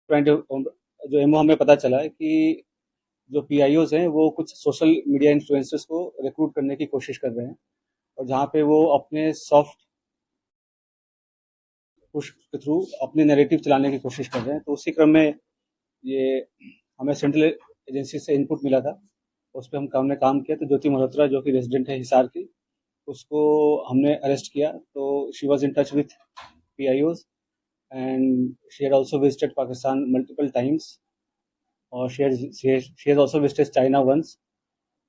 Twenty जो ammo हमें पता चला है कि जो पीआईओज हैं वो कुछ सोशल मीडिया इन्फ्लुएंसर्स को रिक्रूट करने की कोशिश कर रहे हैं, और जहाँ पे वो अपने सॉफ्ट पुश के थ्रू अपने नैरेटिव चलाने की कोशिश कर रहे हैं। तो उसी क्रम में ये हमें सेंट्रल एजेंसी से इनपुट मिला था, उस पर हमने काम किया। तो ज्योति मल्होत्रा जो कि रेजिडेंट है हिसार की, उसको हमने अरेस्ट किया। तो she was in touch with PIOs and she had also visited Pakistan multiple times, और she has also visited China once,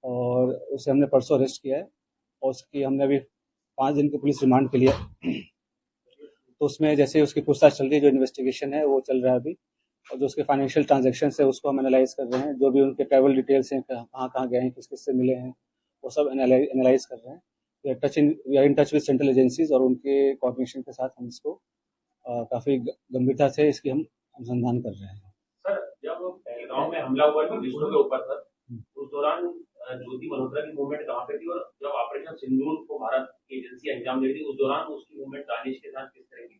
और उसे हमने परसों अरेस्ट किया है, और उसकी हमने अभी 5 दिन की पुलिस रिमांड के लिए। तो उसमें जैसे उसकी पूछताछ चल रही है, जो इन्वेस्टिगेशन है वो चल रहा है अभी, और जो उसके फाइनेंशियल ट्रांजैक्शन है उसको हम एनालाइज कर रहे हैं, जो भी उनके ट्रैवल डिटेल्स हैं, कहाँ कहाँ गए हैं, किस किस से मिले हैं, वो सब एनालाइज कर रहे हैं। We are in touch with central agencies, और उनके कोऑर्डिनेशन के साथ हम इसको काफ़ी गंभीरता से इसकी हम अनुसंधान कर रहे हैं। सर, जब पहलगाम में हमला हुआ टूरिस्टों के ऊपर सर, उस दौरान ज्योति मल्होत्रा की मूवमेंट कहाँ पे थी, और जब ऑपरेशन सिंदूर को भारत की एजेंसी अंजाम दे रही थी उस दौरान उसकी मूवमेंट दानिश के साथ किस तरह की थी?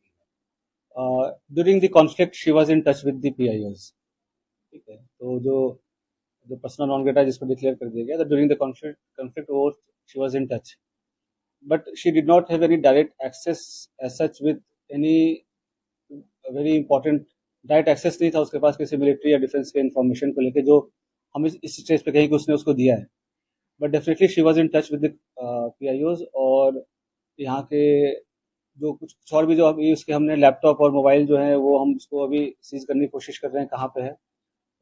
During the conflict she was in touch with the पीआईओज। ठीक है, तो जो जो पर्सनल नॉन ग्रेटा जिसको डिक्लेयर कर दिया गया, तो ड्यूरिंग द कॉन्फ्लिक्ट वो she was in touch, but she did not have any direct access as such with any very important direct access नहीं था उसके पास किसी मिलिट्री या डिफेंस के इन्फॉर्मेशन को लेके, जो हम इस स्टेज पे कहीं कि उसने उसको दिया है। But definitely she was in touch with the PIOs, और यहाँ के जो कुछ और भी जो अभी उसके हमने लैपटॉप और मोबाइल जो है वो हम उसको अभी सीज करने की कोशिश कर रहे हैं कहाँ पे है।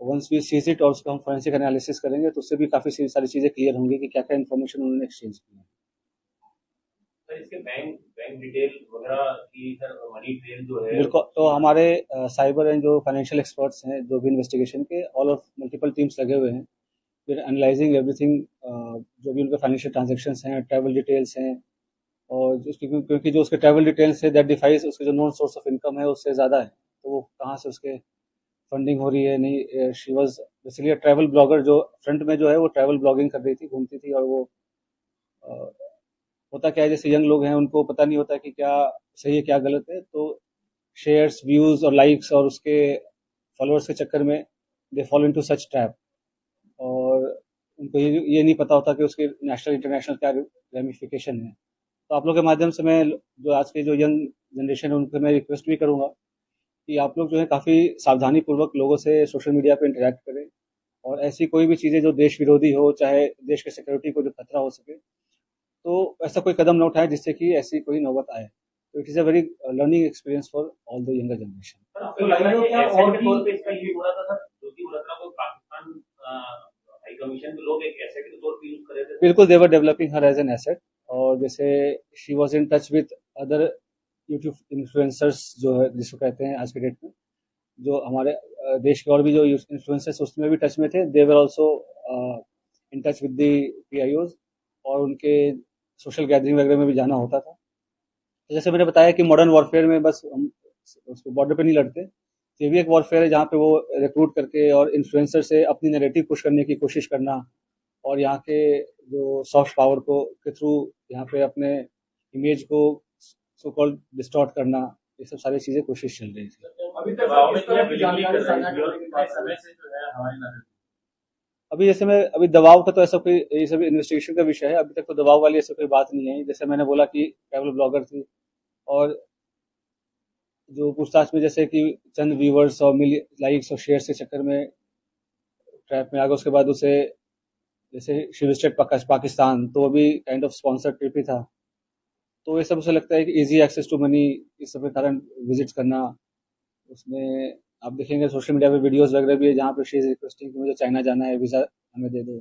वंस वी सीज इट और उसका हम फोरेंसिक एनालिसिस करेंगे तो उससे भी काफ़ी सारी चीज़ें क्लियर होंगी कि क्या क्या इन्फॉर्मेशन उन्होंने एक्सचेंज की है। सर, इसके बैंक बैंक डिटेल वगैरह की सर मनी ट्रेल जो है बिल्कुल, तो हमारे साइबर एंड जो फाइनेंशियल एक्सपर्ट्स हैं जो भी इन्वेस्टिगेशन के, ऑल ऑफ मल्टीपल टीम्स लगे हुए हैं, फिर एनालाइजिंग एवरीथिंग, जो भी उनके फाइनेंशियल ट्रांजेक्शंस हैं, ट्रैवल डिटेल्स हैं, और क्योंकि जो उसके ट्रैवल डिटेल्स है दैट डिफाइज उसके जो नॉन सोर्स ऑफ इनकम है उससे ज़्यादा है, तो वो कहाँ से उसके फंडिंग हो रही है नहीं। She was basically travel blogger, जो फ्रंट में जो है वो ट्रैवल ब्लॉगिंग कर रही थी, घूमती थी, और वो होता क्या है जैसे यंग लोग हैं उनको पता नहीं होता कि क्या सही है क्या गलत है, तो शेयर्स, व्यूज और लाइक्स और उसके फॉलोअर्स के चक्कर में they follow into such trap, और उनको ये नहीं पता होता कि उसके नेशनल इंटरनेशनल क्या रेमिफिकेशन है। तो आप लोग के माध्यम से मैं जो आज के जो यंग जनरेशन है उनको मैं रिक्वेस्ट भी करूंगा कि आप लोग जो है काफ़ी सावधानी पूर्वक लोगों से सोशल मीडिया पे इंटरेक्ट करें, और ऐसी कोई भी चीज़ें जो देश विरोधी हो, चाहे देश के सिक्योरिटी को जो खतरा हो सके, तो ऐसा कोई कदम न उठाए जिससे कि ऐसी कोई नौबत आए। तो it is a very learning experience for all the younger generation. Sir, आपको लग रहा है कि एसेट के तौर पे इसका यूज हो रहा था सर? ज्योति मल्होत्रा को पाकिस्तान हाई कमीशन के लोग एक एसेट के तौर पे यूज कर रहे थे? बिल्कुल, they were developing her as an asset, और जैसे she was in touch with other YouTube influencers जो है जिसको कहते हैं आज के डेट में, जो हमारे देश के और भी जो इन्फ्लुएंसर्स उसमें भी टच में थे, they were also in touch with the PIOs, और उनके सोशल गैदरिंग वगैरह में भी जाना होता था। तो जैसे मैंने बताया कि मॉडर्न वॉरफेयर में बस हम उसको बॉर्डर पे नहीं लड़ते, तो ये भी एक वॉरफेयर है जहाँ पे वो रिक्रूट करके और इन्फ्लुएंसर से अपनी नैरेटिव पुश करने की कोशिश करना, और यहाँ के जो सॉफ्ट पावर को के थ्रू यहाँ पे अपने इमेज को सो कॉल्ड डिस्टॉर्ट करना, ये सब सारी चीज़ें कोशिश चल रही थी। अभी तक दबाव में क्या बिलीव कर रहे हैं और कितने समय से जो है हमारी नजर? अभी जैसे मैं अभी दबाव का तो ऐसा कोई, ये सब इन्वेस्टिगेशन का विषय है, अभी तक तो दबाव वाली ऐसा कोई बात नहीं है। जैसे मैंने बोला कि ट्रैवल ब्लॉगर थी, और जो पूछताछ में जैसे कि चंद व्यूवर्स और लाइक्स और शेयर के चक्कर में ट्रैप में आ गया, उसके बाद उसे जैसे शी विजिटेड पाकिस्तान, तो वो भी काइंड ऑफ स्पॉन्सर्ड ट्रिप ही था। तो ये सब उसे लगता है कि इजी एक्सेस टू मनी, इस सब के कारण विजिट करना। उसमें आप देखेंगे सोशल मीडिया पे वीडियोस वगैरह भी है जहाँ पे शी इज रिक्वेस्टिंग कि मुझे चाइना जाना है, वीज़ा हमें दे दो,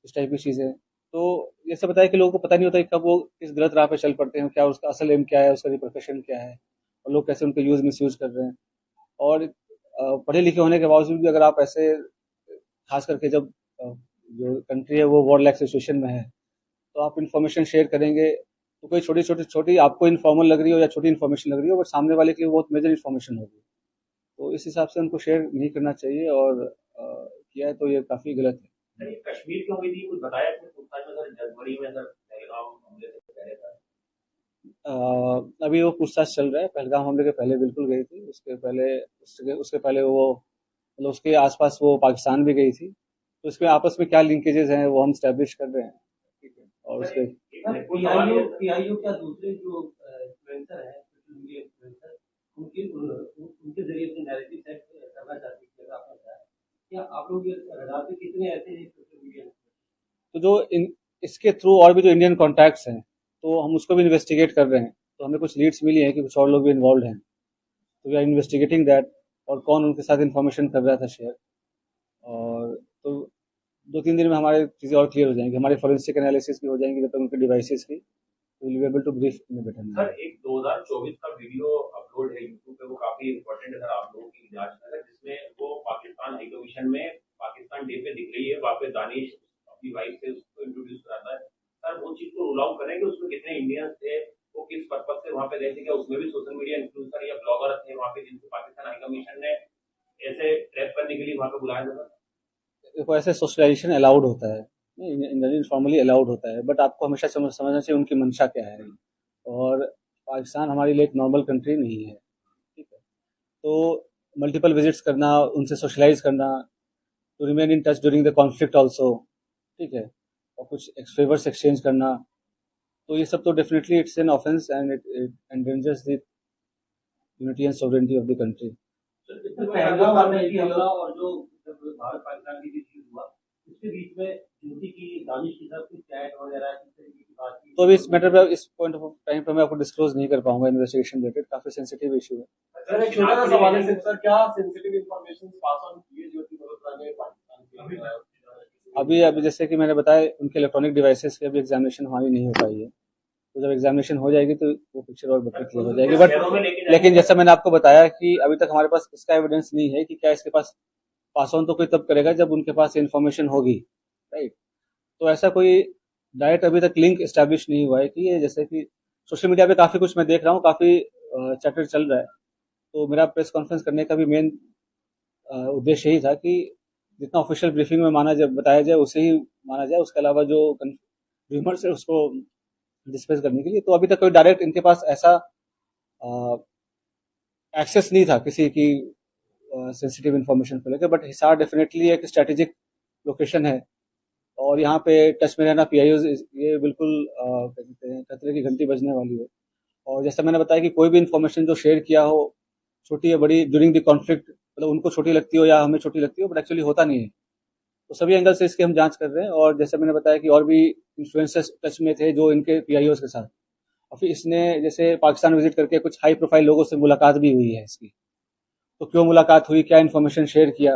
इस टाइप की चीज़ें। तो ये सब बताया कि लोगों को पता नहीं होता कि कब वो किस गलत राह पे चल पड़ते हैं, क्या उसका असल एम क्या है, उसका रिप्रिकॉशन क्या है, और लोग कैसे उनका यूज़ मिस यूज़ कर रहे हैं। और पढ़े लिखे होने के बावजूद भी अगर आप ऐसे, खास करके जब जो कंट्री है वो वॉर लाइक सिचुएशन में है, तो आप इन्फॉर्मेशन शेयर करेंगे तो कोई छोटी छोटी छोटी आपको इन्फॉर्मल लग रही हो या छोटी इन्फॉर्मेशन लग रही हो, बट सामने वाले के लिए बहुत मेजर इन्फॉर्मेशन होगी। तो इस हिसाब से उनको शेयर नहीं करना चाहिए, और किया है तो ये काफ़ी गलत है। सर, ये कश्मीर क्यों हुई थी, कुछ बताया इसमें पूछताछ में सर? जनवरी में सर पहलगाम हमले से पहले था। अभी वो पूछताछ चल रहा है। पहलगाम हमले के पहले बिल्कुल गई थी, उसके पहले वो मतलब उसके आसपास वो पाकिस्तान भी गई थी। तो इसमें आपस में क्या लिंकेजेस हैं वो हम स्टैब्लिश कर रहे हैं। ठीक है। और उसके पीआईओ क्या दूसरे जो इन्फ्लुएंसर हैं, सोशल मीडिया इन्फ्लुएंसर, उनके जरिए अपनी नैरेटिव सेट करना चाहते हैं, अगर आपने बताया, क्या आप लोग ये रडार पे कितने ऐसे हैं सोशल मीडिया? तो इसके थ्रू और भी जो इंडियन कॉन्टैक्ट्स हैं, तो हम उसको भी इन्वेस्टिगेट कर रहे हैं। तो हमें कुछ लीड्स मिली हैं कि कुछ और लोग भी इन्वॉल्व हैं। तो वी आर इन्वेस्टिगेटिंग दैट, और कौन उनके साथ इन्फॉर्मेशन कर रहा था शेयर। और तो 2-3 दिन में हमारी चीज़ें और क्लियर हो जाएंगी, हमारी फॉरेंसिक एनालिसिस भी हो जाएंगी जब तक उनके डिवाइसेस की, तो will be able to brief in better sir manner. एक 2024 का वीडियो अपलोड है यूट्यूब पे, वो काफी इंपॉर्टेंट है सर आप लोगों की जांच में, अगर जिसमें वो पाकिस्तान हाई कमीशन में पाकिस्तान डे पे दिख रही है, वहाँ पे दानिश अपनी वाइफ से उसको इंट्रोड्यूस कराता है। सर वो चीज को रूल आउट करें कि उसमें कितने इंडियंस थे, वो किस पर्पज से वहाँ पे गए थे, क्या उसमें भी सोशल मीडिया इन्फ्लुएंसर या ब्लॉगर थे वहाँ पे जिनको पाकिस्तान हाई कमीशन ने ऐसे ट्रैप करने के लिए वहाँ पे बुलाया था? देखो, ऐसे सोशलाइजेशन अलाउड होता है, फॉर्मली अलाउड होता है, बट आपको हमेशा समझना चाहिए उनकी मंशा क्या है। और पाकिस्तान हमारे लिए एक नॉर्मल कंट्री नहीं है। ठीक है। तो मल्टीपल विजिट्स करना, उनसे सोशलाइज करना, to remain in touch during the conflict also, ठीक है, और कुछ फेवर्स एक्सचेंज करना, तो ये सब तो definitely it's an offence and it endangers the unity and sovereignty of the country. Pahalgam आतंकी हमला और जो जब भारत पाकिस्तान के बीच युद्ध हुआ, उसके बीच में ज्योति की दानिश के साथ कुछ चैट वगैरह इस तरीके की बात की? तो अभी इस मैटर पे, इस पॉइंट ऑफ टाइम पे मैं आपको डिस्क्लोज नहीं कर पाऊंगा, इन्वेस्टिगेशन रिलेटेड काफी सेंसिटिव इशू है। सर एक छोटा सा सवाल है सर, क्या सेंसिटिव इंफॉर्मेशन पास ऑन किए ज्योति मल्होत्रा ने पाकिस्तान के? अभी जैसे कि मैंने बताया, उनके इलेक्ट्रॉनिक डिवाइसेस की अभी एग्जामिनेशन हमारी नहीं हो पाई है। तो जब एग्जामिनेशन हो जाएगी तो वो पिक्चर और बेटर क्लियर हो जाएगी। बट लेकिन जैसा मैंने आपको बताया कि अभी तक हमारे पास इसका एविडेंस नहीं है कि क्या इसके पास पास ऑन तो कोई तब करेगा जब उनके पास इन्फॉर्मेशन होगी, राइट। तो ऐसा कोई डायरेक्ट अभी तक लिंक एस्टैब्लिश नहीं हुआ है कि ये, जैसे कि सोशल मीडिया पे काफ़ी कुछ मैं देख रहा हूँ, काफ़ी चैटर चल रहा है। तो मेरा प्रेस कॉन्फ्रेंस करने का भी मेन उद्देश्य यही था कि जितना ऑफिशियल ब्रीफिंग में माना जाए, बताया जाए, उसे ही माना जाए। उसके अलावा जो र्यूमर्स है उसको डिस्पेस करने के लिए। तो अभी तक कोई डायरेक्ट इनके पास ऐसा एक्सेस नहीं था किसी की सेंसिटिव इन्फॉर्मेशन को लेकर। बट हिसार डेफिनेटली एक स्ट्रेटेजिक लोकेशन है, और यहाँ पे टच में रहना पीआईओ, ये बिल्कुल क्या कहते हैं, खतरे की घंटी बजने वाली है। और जैसा मैंने बताया कि कोई भी इन्फॉर्मेशन जो शेयर किया हो, छोटी या बड़ी, ड्यूरिंग द कॉन्फ्लिक्ट, मतलब उनको छोटी लगती हो या हमें छोटी लगती हो, बट एक्चुअली होता नहीं है। तो सभी एंगल से इसकी हम जांच कर रहे हैं। और जैसे मैंने बताया कि और भी इन्फ्लुएंसर्स टच में थे जो इनके पीआईओज के साथ, और फिर इसने जैसे पाकिस्तान विजिट करके कुछ हाई प्रोफाइल लोगों से मुलाकात भी हुई है इसकी। तो क्यों मुलाकात हुई, क्या इन्फॉर्मेशन शेयर किया,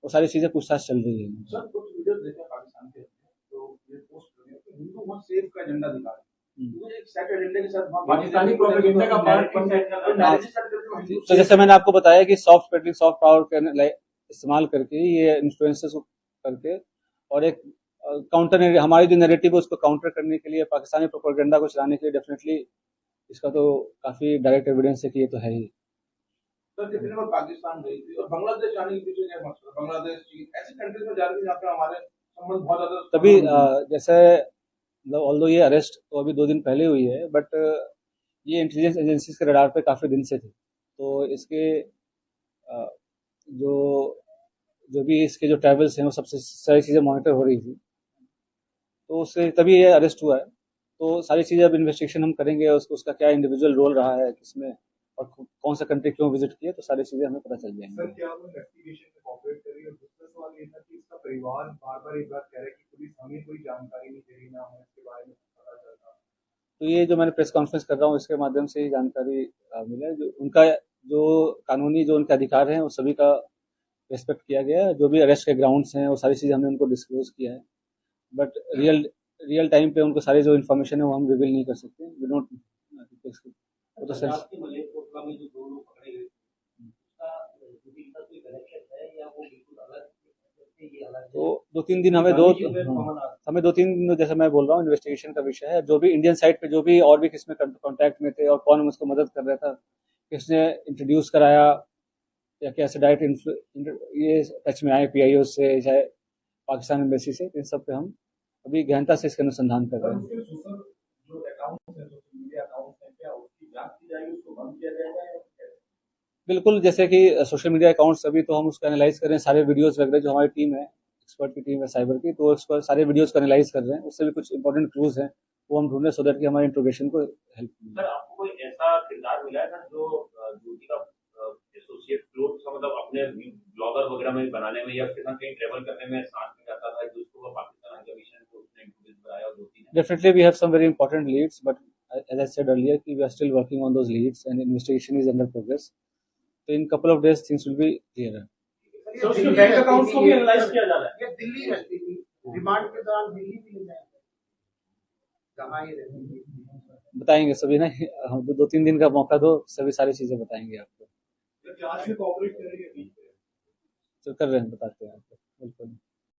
वो सारी चीजें पूछताछ चल रही है। सर कुछ वीडियोस देखे पाकिस्तान के, तो ये पोस्ट कर रहे हैं कि हिंदू मत सेफ का एजेंडा दिखा रहे हैं। तो एक सेट एजेंडे के साथ पाकिस्तानी प्रोपेगेंडा का पार्ट तो जैसे मैंने आपको बताया कि सॉफ्ट पेडलिंग, सॉफ्ट पावर इस्तेमाल करके, ये इन्फ्लुएंसर्स को करके, और एक काउंटर, हमारी जो नैरेटिव है उसको काउंटर करने के लिए, पाकिस्तानी प्रोपेगेंडा को चलाने के लिए, डेफिनेटली इसका तो काफी डायरेक्ट एविडेंस है कि ये तो है ही। सर कितने बार पाकिस्तान गई थी और बांग्लादेश जाने के पीछे क्या मकसद? बांग्लादेश, चीन, ऐसी कंट्रीज में जा रही है जहाँ पे हमारे संबंध बहुत ज्यादा। तभी जैसे मतलब ऑल्दो ये अरेस्ट तो अभी 2 दिन पहले हुई है, बट ये इंटेलिजेंस एजेंसीज के रडार पे काफी दिन से थी। तो इसके जो जो भी इसके जो ट्रैवल्स हैं वो सबसे सारी चीज़ें मॉनिटर हो रही थी, तो उससे तभी ये अरेस्ट हुआ है। तो सारी चीज़ें अब इन्वेस्टिगेशन हम करेंगे, उसका क्या इंडिविजुअल रोल रहा है किसमें, और कौन सा कंट्री क्यों विजिट किया, तो सारी चीज़ें हमें पता चल जाएंगी। सर क्या वो इन्वेस्टिगेशन में कोऑपरेट कर रही है? दूसरा सवाल ये था कि इसका परिवार बार बार एक बात कह रहा है कि पुलिस हमें कोई जानकारी नहीं दे रही, ना हमें इसके बारे में पता चलता। तो ये जो मैंने प्रेस कॉन्फ्रेंस कर रहा हूँ, इसके माध्यम से ही जानकारी मिला है। जो उनका जो कानूनी जो उनके अधिकार हैं वो सभी का रेस्पेक्ट किया गया है। जो भी अरेस्ट के ग्राउंड्स हैं वो सारी चीज़ें हमने उनको डिस्क्लोज किया है। बट रियल टाइम पे उनको सारी जो इन्फॉर्मेशन है वो हम रिवील नहीं कर सकते। वी डोंट, वो तो सर के मलेरकोटला में जो 2 लोग पकड़े गए, उसका ज्योति के साथ कोई कनेक्शन है या वो बिल्कुल अलग है? ये अलग है? तो 2-3 दिन हमें हमें 2-3 दिन, जैसे मैं बोल रहा हूँ, इन्वेस्टिगेशन का विषय है। जो भी इंडियन साइड पे जो भी और भी किसमें कांटेक्ट में थे और कौन उसको मदद कर रहा था, किसने इंट्रोड्यूस कराया, या कैसे डायरेक्ट ये टच में आए पीआईओ से, चाहे पाकिस्तान एम्बेसी से, इन सब पे हम अभी गहनता से इसका अनुसंधान कर रहे हैं। जो अकाउंट्स हैं, सोशल मीडिया अकाउंट्स हैं, क्या बिल्कुल, जैसे कि सोशल मीडिया अकाउंट्स अभी तो हम उसको एनालाइज कर रहे हैं, सारे वीडियोस वगैरह जो हमारी टीम है, एक्सपर्ट की टीम है साइबर की, तो उसको सारे वीडियोस को एनालाइज कर रहे हैं, उससे भी कुछ इंपॉर्टेंट क्लूज हैं वो हम ढूंढ रहे हैं, सो दैट कि हमारे इंट्रोगेशन को हेल्प सर आपको कोई ऐसा किरदार मिला है सर जो ज्योति का एसोसिएट क्लोज था, मतलब अपने ब्लॉगर वगैरह में बनाने में या उसके साथ कहीं ट्रेवल करने में साथ में जाता था, जिसको वो पाकिस्तान के मिशन को उसने इंट्रोड्यूस कराया और ज्योति ने? Definitely, we have some very important leads, but as I said earlier, we are still working on those leads and investigation is under progress. So in couple of days, things will be clearer. Sir उसके bank accounts को भी analyse किया जा रहा है। ये दिल्ली रहती थी, रिमांड के दौरान दिल्ली भी ले जाएंगे, कहाँ ये रहती थी? बताएंगे सभी ना, हम 2-3 दिन का मौका दो, सभी सारी चीजें बताएंगे आपको। जांच में कोऑपरेट कर रही है, तो कर रहे हैं, बताते हैं आपको, बिल्कुल।